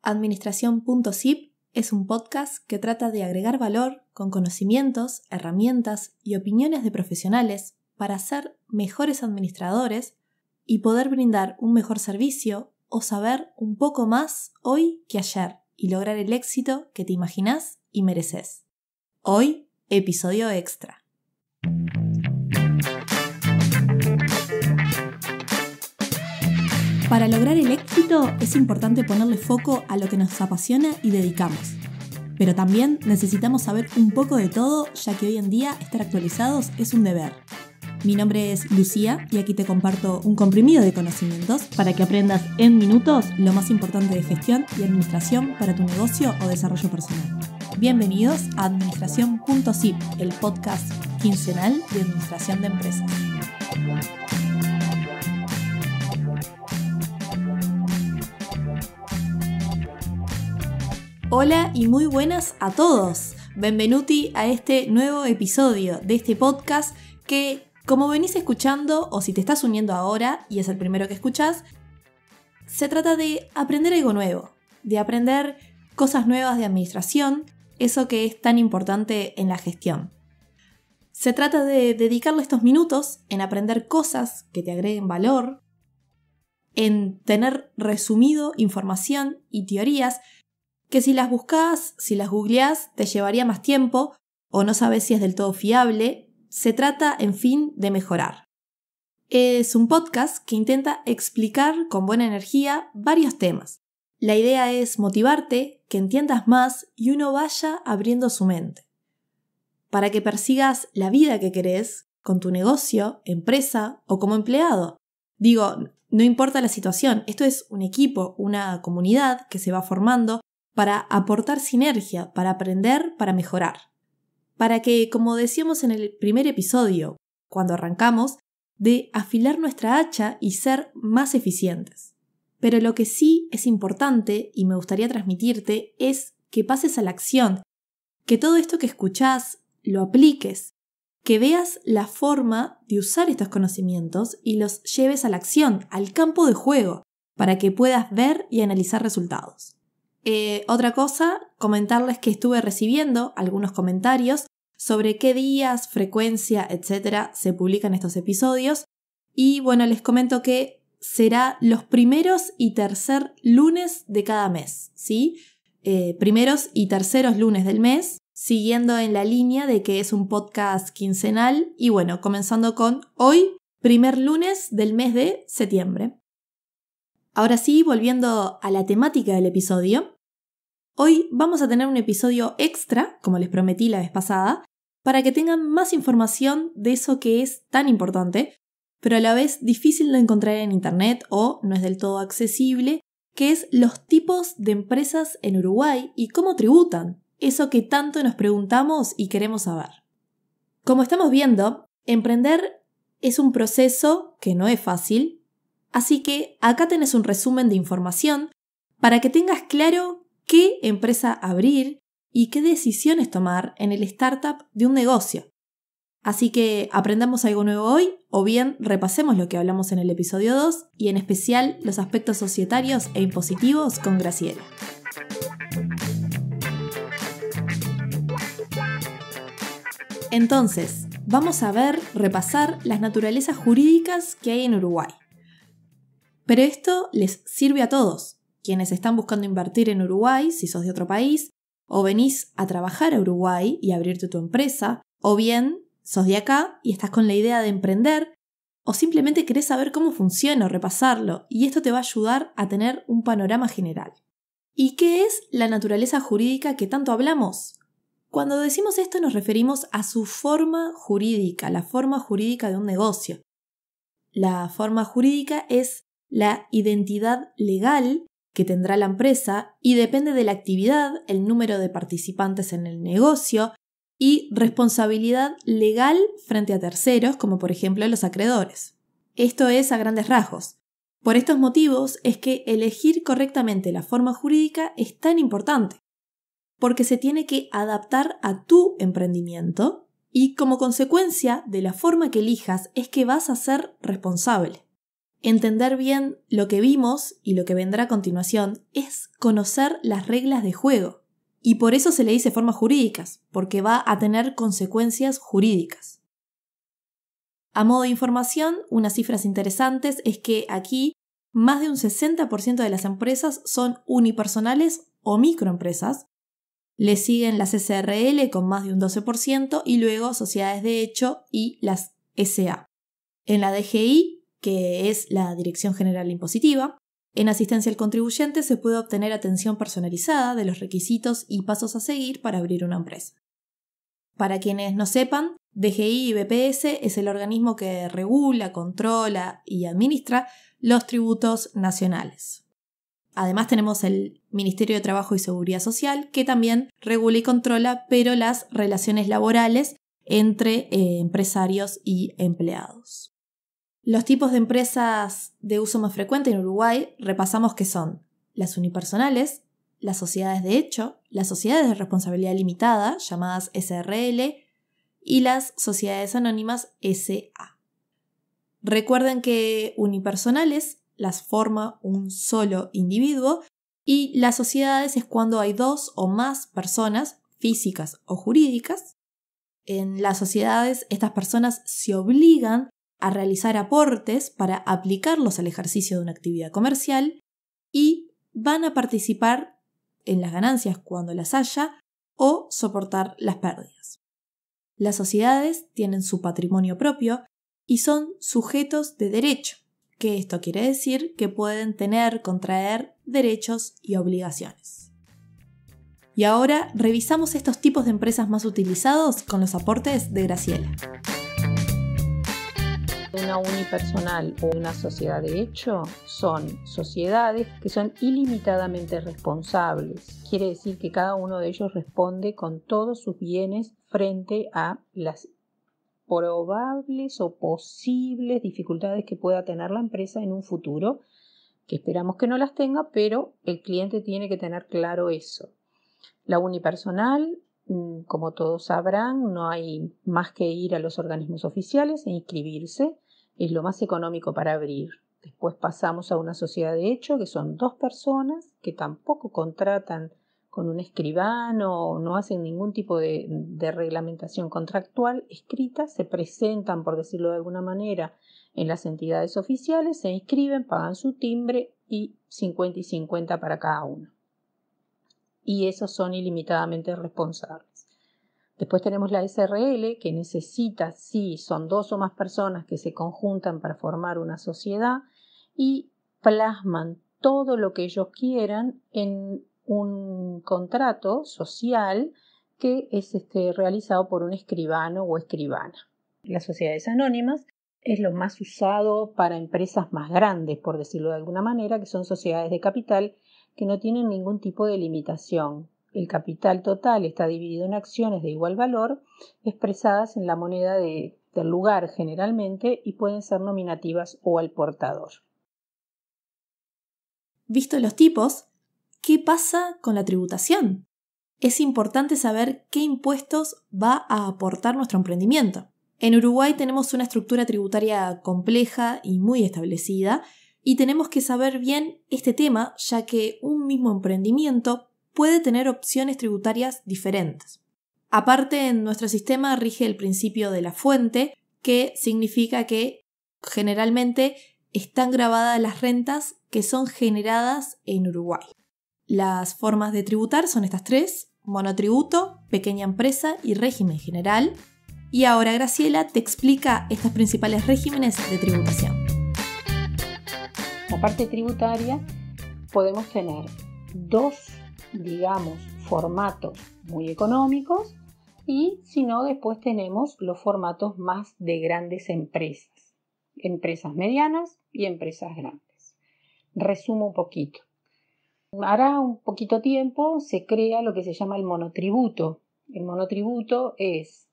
Administración.zip es un podcast que trata de agregar valor con conocimientos, herramientas y opiniones de profesionales para ser mejores administradores y poder brindar un mejor servicio o saber un poco más hoy que ayer y lograr el éxito que te imaginás y mereces. Hoy, episodio extra. Para lograr el éxito es importante ponerle foco a lo que nos apasiona y dedicamos. Pero también necesitamos saber un poco de todo, ya que hoy en día estar actualizados es un deber. Mi nombre es Lucía y aquí te comparto un comprimido de conocimientos para que aprendas en minutos lo más importante de gestión y administración para tu negocio o desarrollo personal. Bienvenidos a Administración.zip, el podcast quincenal de administración de empresas. Hola y muy buenas a todos. Benvenuti a este nuevo episodio de este podcast que, como venís escuchando o si te estás uniendo ahora y es el primero que escuchás, se trata de aprender algo nuevo, de aprender cosas nuevas de administración, eso que es tan importante en la gestión. Se trata de dedicarle estos minutos en aprender cosas que te agreguen valor, en tener resumido información y teorías que si las buscas, si las googleás, te llevaría más tiempo o no sabes si es del todo fiable. Se trata, en fin, de mejorar. Es un podcast que intenta explicar con buena energía varios temas. La idea es motivarte, que entiendas más y uno vaya abriendo su mente. Para que persigas la vida que querés con tu negocio, empresa o como empleado. Digo, no importa la situación, esto es un equipo, una comunidad que se va formando para aportar sinergia, para aprender, para mejorar. Para que, como decíamos en el primer episodio, cuando arrancamos, de afilar nuestra hacha y ser más eficientes. Pero lo que sí es importante y me gustaría transmitirte es que pases a la acción, que todo esto que escuchás lo apliques, que veas la forma de usar estos conocimientos y los lleves a la acción, al campo de juego, para que puedas ver y analizar resultados. Otra cosa, comentarles que estuve recibiendo algunos comentarios sobre qué días, frecuencia, etc. se publican estos episodios. Y bueno, les comento que será los primeros y tercer lunes de cada mes, ¿sí? Primeros y terceros lunes del mes, siguiendo en la línea de que es un podcast quincenal. Y bueno, comenzando con hoy, primer lunes del mes de septiembre. Ahora sí, volviendo a la temática del episodio. Hoy vamos a tener un episodio extra, como les prometí la vez pasada, para que tengan más información de eso que es tan importante, pero a la vez difícil de encontrar en internet o no es del todo accesible, que es los tipos de empresas en Uruguay y cómo tributan, eso que tanto nos preguntamos y queremos saber. Como estamos viendo, emprender es un proceso que no es fácil, así que acá tenés un resumen de información para que tengas claro qué empresa abrir y qué decisiones tomar en el startup de un negocio. Así que aprendamos algo nuevo hoy o bien repasemos lo que hablamos en el episodio 2 y en especial los aspectos societarios e impositivos con Graciela. Entonces, vamos a repasar las naturalezas jurídicas que hay en Uruguay. Pero esto les sirve a todos. Quienes están buscando invertir en Uruguay, si sos de otro país, o venís a trabajar a Uruguay y abrirte tu empresa, o bien sos de acá y estás con la idea de emprender, o simplemente querés saber cómo funciona o repasarlo, y esto te va a ayudar a tener un panorama general. ¿Y qué es la naturaleza jurídica que tanto hablamos? Cuando decimos esto nos referimos a su forma jurídica, la forma jurídica de un negocio. La forma jurídica es la identidad legal que tendrá la empresa y depende de la actividad, el número de participantes en el negocio y responsabilidad legal frente a terceros, como por ejemplo los acreedores. Esto es a grandes rasgos. Por estos motivos es que elegir correctamente la forma jurídica es tan importante, porque se tiene que adaptar a tu emprendimiento y como consecuencia de la forma que elijas es que vas a ser responsable. entender bien lo que vimos y lo que vendrá a continuación es conocer las reglas de juego. Y por eso se le dice formas jurídicas, porque va a tener consecuencias jurídicas. A modo de información, unas cifras interesantes es que aquí más de un 60% de las empresas son unipersonales o microempresas. Le siguen las SRL con más de un 12% y luego sociedades de hecho y las SA. En la DGI, que es la Dirección General Impositiva, en asistencia al contribuyente se puede obtener atención personalizada de los requisitos y pasos a seguir para abrir una empresa. Para quienes no sepan, DGI y BPS es el organismo que regula, controla y administra los tributos nacionales. Además tenemos el Ministerio de Trabajo y Seguridad Social, que también regula y controla, pero las relaciones laborales entre empresarios y empleados. Los tipos de empresas de uso más frecuente en Uruguay repasamos que son las unipersonales, las sociedades de hecho, las sociedades de responsabilidad limitada, llamadas SRL, y las sociedades anónimas SA. Recuerden que unipersonales las forma un solo individuo y las sociedades es cuando hay dos o más personas, físicas o jurídicas. En las sociedades estas personas se obligan a realizar aportes para aplicarlos al ejercicio de una actividad comercial y van a participar en las ganancias cuando las haya o soportar las pérdidas. Las sociedades tienen su patrimonio propio y son sujetos de derecho, que esto quiere decir que pueden contraer derechos y obligaciones. Y ahora revisamos estos tipos de empresas más utilizados con los aportes de Graciela. Una unipersonal o una sociedad de hecho son sociedades que son ilimitadamente responsables. Quiere decir que cada uno de ellos responde con todos sus bienes frente a las probables o posibles dificultades que pueda tener la empresa en un futuro, que esperamos que no las tenga, pero el cliente tiene que tener claro eso. La unipersonal, como todos sabrán, no hay más que ir a los organismos oficiales e inscribirse. Es lo más económico para abrir. Después pasamos a una sociedad de hecho, que son dos personas que tampoco contratan con un escribano, no hacen ningún tipo de reglamentación contractual escrita, se presentan, por decirlo de alguna manera, en las entidades oficiales, se inscriben, pagan su timbre y 50 y 50 para cada uno. Y esos son ilimitadamente responsables. Después tenemos la SRL, que necesita, sí, son dos o más personas que se conjuntan para formar una sociedad y plasman todo lo que ellos quieran en un contrato social que es realizado por un escribano o escribana. Las sociedades anónimas es lo más usado para empresas más grandes, por decirlo de alguna manera, que son sociedades de capital que no tienen ningún tipo de limitación. El capital total está dividido en acciones de igual valor, expresadas en la moneda del lugar generalmente y pueden ser nominativas o al portador. Visto los tipos, ¿qué pasa con la tributación? Es importante saber qué impuestos va a aportar nuestro emprendimiento. En Uruguay tenemos una estructura tributaria compleja y muy establecida y tenemos que saber bien este tema, ya que un mismo emprendimiento puede tener opciones tributarias diferentes. Aparte, en nuestro sistema rige el principio de la fuente, que significa que generalmente están grabadas las rentas que son generadas en Uruguay. Las formas de tributar son estas tres: monotributo, pequeña empresa y régimen general. Y ahora Graciela te explica estos principales regímenes de tributación. La parte tributaria podemos tener dos, formatos muy económicos y si no, después tenemos los formatos más de grandes empresas medianas y empresas grandes. Resumo un poquito. Hará un poquito tiempo se crea lo que se llama el monotributo. El monotributo es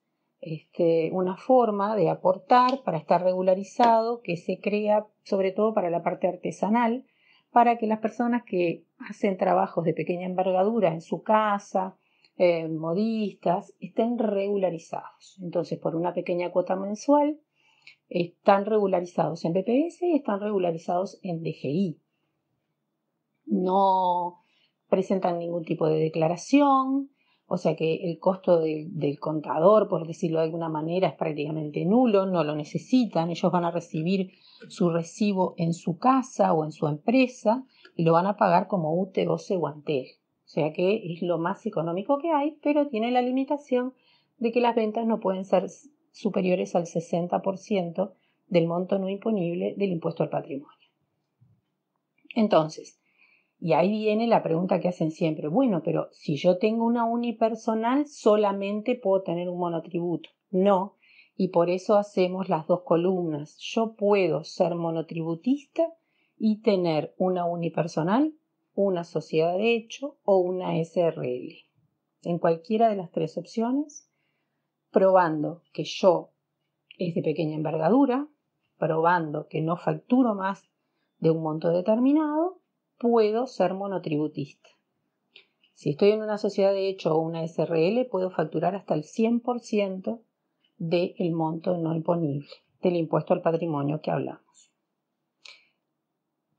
una forma de aportar para estar regularizado que se crea sobre todo para la parte artesanal, para que las personas que hacen trabajos de pequeña envergadura en su casa, modistas, estén regularizados. Entonces, por una pequeña cuota mensual, están regularizados en BPS y están regularizados en DGI. No presentan ningún tipo de declaración, o sea que el costo del contador, por decirlo de alguna manera, es prácticamente nulo, no lo necesitan. Ellos van a recibir su recibo en su casa o en su empresa y lo van a pagar como UTE, OCE o Antel. O sea que es lo más económico que hay, pero tiene la limitación de que las ventas no pueden ser superiores al 60% del monto no imponible del impuesto al patrimonio. Entonces, y ahí viene la pregunta que hacen siempre. Bueno, pero si yo tengo una unipersonal, solamente puedo tener un monotributo. No, y por eso hacemos las dos columnas. Yo puedo ser monotributista y tener una unipersonal, una sociedad de hecho o una SRL. En cualquiera de las tres opciones, probando que yo es de pequeña envergadura, probando que no facturo más de un monto determinado, puedo ser monotributista. Si estoy en una sociedad de hecho o una SRL, puedo facturar hasta el 100% del monto no imponible, del impuesto al patrimonio que hablamos.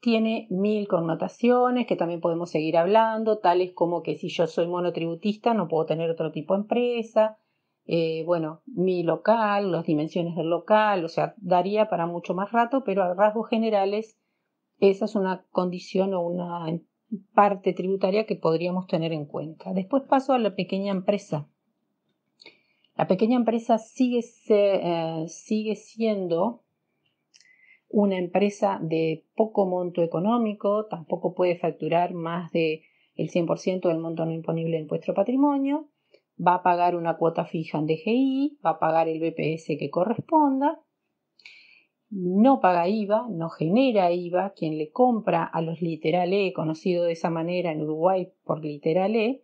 Tiene 1000 connotaciones que también podemos seguir hablando, tales como que si yo soy monotributista no puedo tener otro tipo de empresa, mi local, las dimensiones del local, o sea, daría para mucho más rato, pero a rasgos generales esa es una condición o una parte tributaria que podríamos tener en cuenta. Después paso a la pequeña empresa. La pequeña empresa sigue siendo una empresa de poco monto económico, tampoco puede facturar más del 100% del monto no imponible del impuesto al patrimonio, va a pagar una cuota fija en DGI, va a pagar el BPS que corresponda, no paga IVA, no genera IVA. Quien le compra a los Literal E, conocido de esa manera en Uruguay por Literal E,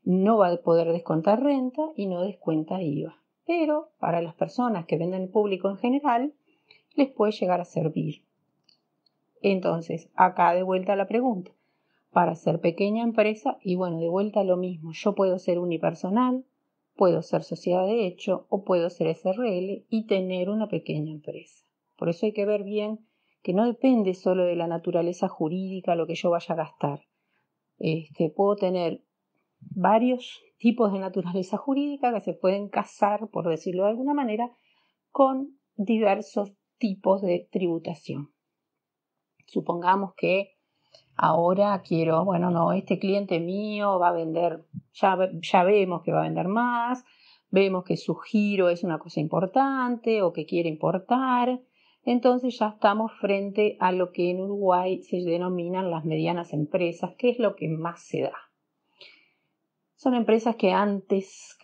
no va a poder descontar renta y no descuenta IVA. Pero para las personas que venden al público en general, les puede llegar a servir. Entonces, acá de vuelta la pregunta. Para ser pequeña empresa, y bueno, de vuelta lo mismo. Yo puedo ser unipersonal, puedo ser sociedad de hecho o puedo ser SRL y tener una pequeña empresa. Por eso hay que ver bien que no depende solo de la naturaleza jurídica lo que yo vaya a gastar. Puedo tener varios tipos de naturaleza jurídica que se pueden casar, por decirlo de alguna manera, con diversos tipos de tributación. Supongamos que ahora quiero, este cliente mío va a vender, ya vemos que va a vender más, vemos que su giro es una cosa importante o que quiere importar. Entonces ya estamos frente a lo que en Uruguay se denominan las medianas empresas, que es lo que más se da. Son empresas que antes,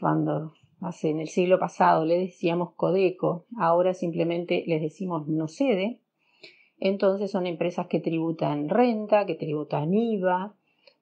en el siglo pasado le decíamos Codeco, ahora simplemente les decimos NOCEDE. Entonces son empresas que tributan renta, que tributan IVA,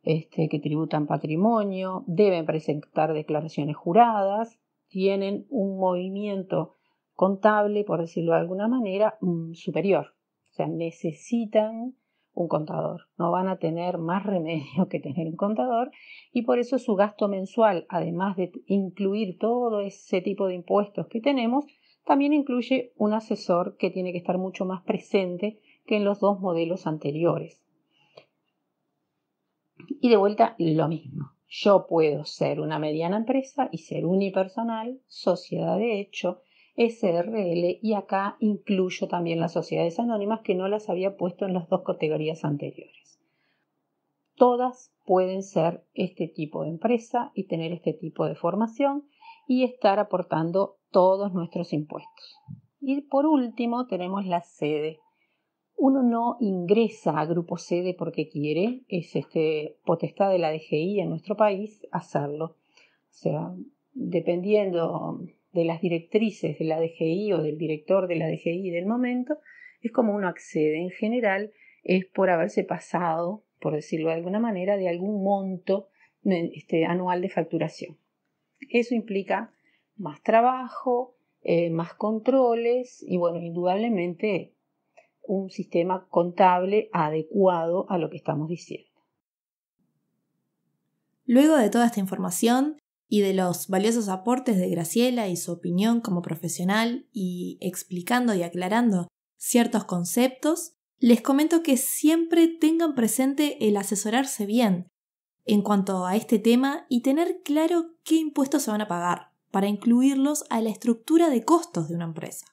que tributan patrimonio, deben presentar declaraciones juradas, tienen un movimiento contable, por decirlo de alguna manera, superior. O sea, necesitan un contador. No van a tener más remedio que tener un contador y por eso su gasto mensual, además de incluir todo ese tipo de impuestos que tenemos, también incluye un asesor que tiene que estar mucho más presente que en los dos modelos anteriores. Y de vuelta lo mismo. Yo puedo ser una mediana empresa y ser unipersonal, sociedad de hecho, SRL y acá incluyo también las sociedades anónimas que no las había puesto en las dos categorías anteriores. Todas pueden ser este tipo de empresa y tener este tipo de formación y estar aportando todos nuestros impuestos. Y por último tenemos la sede. Uno no ingresa a grupo sede porque quiere, es potestad de la DGI en nuestro país hacerlo. O sea, dependiendo de las directrices de la DGI o del director de la DGI del momento, es como uno accede. En general es por haberse pasado, por decirlo de alguna manera, de algún monto anual de facturación. Eso implica más trabajo, más controles y indudablemente un sistema contable adecuado a lo que estamos diciendo. Luego de toda esta información, y de los valiosos aportes de Graciela y su opinión como profesional y explicando y aclarando ciertos conceptos, les comento que siempre tengan presente el asesorarse bien en cuanto a este tema y tener claro qué impuestos se van a pagar para incluirlos a la estructura de costos de una empresa.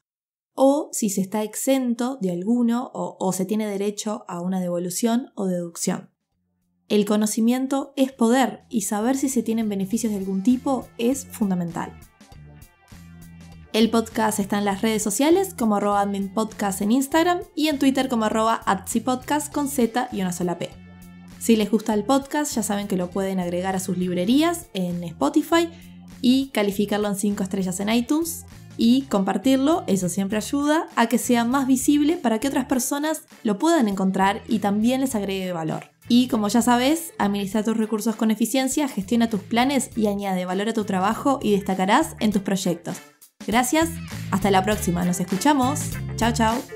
O si se está exento de alguno o se tiene derecho a una devolución o deducción. El conocimiento es poder y saber si se tienen beneficios de algún tipo es fundamental. El podcast está en las redes sociales como @adminpodcast en Instagram y en Twitter como @adsipodcast con Z y una sola P. Si les gusta el podcast, ya saben que lo pueden agregar a sus librerías en Spotify y calificarlo en 5 estrellas en iTunes y compartirlo, eso siempre ayuda a que sea más visible para que otras personas lo puedan encontrar y también les agregue valor. Y como ya sabes, administra tus recursos con eficiencia, gestiona tus planes y añade valor a tu trabajo y destacarás en tus proyectos. Gracias, hasta la próxima, nos escuchamos. Chao, chao.